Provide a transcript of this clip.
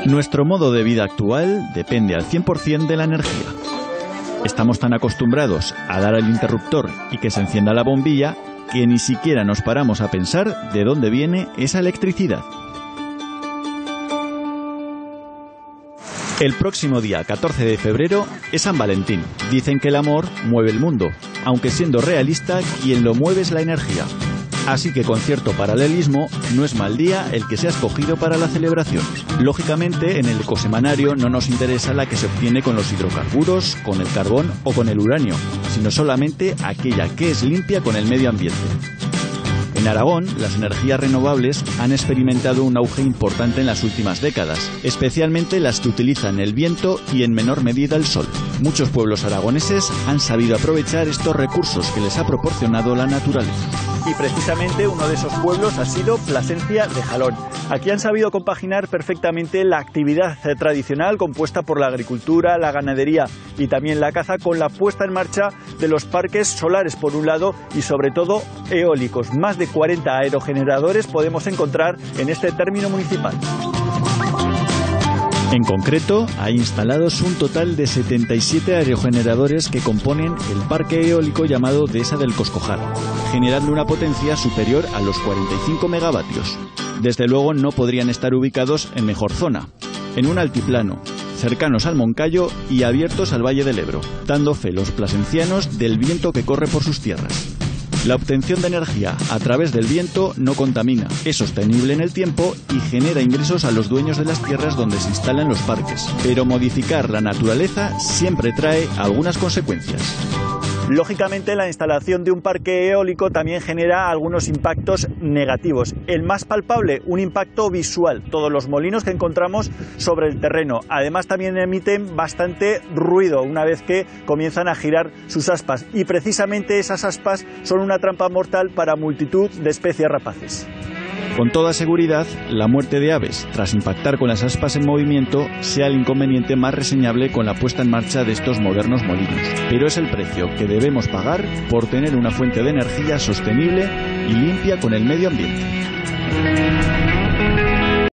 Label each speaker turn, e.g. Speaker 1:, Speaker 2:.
Speaker 1: Nuestro modo de vida actual depende al 100% de la energía. Estamos tan acostumbrados a dar al interruptor y que se encienda la bombilla que ni siquiera nos paramos a pensar de dónde viene esa electricidad. El próximo día 14 de febrero es San Valentín. Dicen que el amor mueve el mundo, aunque siendo realista, quien lo mueve es la energía. Así que con cierto paralelismo, no es mal día el que se ha escogido para la celebración. Lógicamente, en el ecosemanario no nos interesa la que se obtiene con los hidrocarburos, con el carbón o con el uranio, sino solamente aquella que es limpia con el medio ambiente. En Aragón, las energías renovables han experimentado un auge importante en las últimas décadas, especialmente las que utilizan el viento y en menor medida el sol. Muchos pueblos aragoneses han sabido aprovechar estos recursos que les ha proporcionado la naturaleza. Y precisamente uno de esos pueblos ha sido Plasencia de Jalón. Aquí han sabido compaginar perfectamente la actividad tradicional compuesta por la agricultura, la ganadería y también la caza con la puesta en marcha de los parques solares por un lado y sobre todo eólicos. Más de 40 aerogeneradores podemos encontrar en este término municipal. En concreto, hay instalados un total de 77 aerogeneradores que componen el parque eólico llamado Dehesa del Coscojar, generando una potencia superior a los 45 megavatios. Desde luego no podrían estar ubicados en mejor zona, en un altiplano, cercanos al Moncayo y abiertos al Valle del Ebro, dando fe los plasencianos del viento que corre por sus tierras. La obtención de energía a través del viento no contamina, es sostenible en el tiempo y genera ingresos a los dueños de las tierras donde se instalan los parques. Pero modificar la naturaleza siempre trae algunas consecuencias. Lógicamente, la instalación de un parque eólico también genera algunos impactos negativos. El más palpable, un impacto visual. Todos los molinos que encontramos sobre el terreno. Además, también emiten bastante ruido una vez que comienzan a girar sus aspas. Y precisamente esas aspas son una trampa mortal para multitud de especies rapaces. Con toda seguridad, la muerte de aves tras impactar con las aspas en movimiento sea el inconveniente más reseñable con la puesta en marcha de estos modernos molinos. Pero es el precio que debemos pagar por tener una fuente de energía sostenible y limpia con el medio ambiente.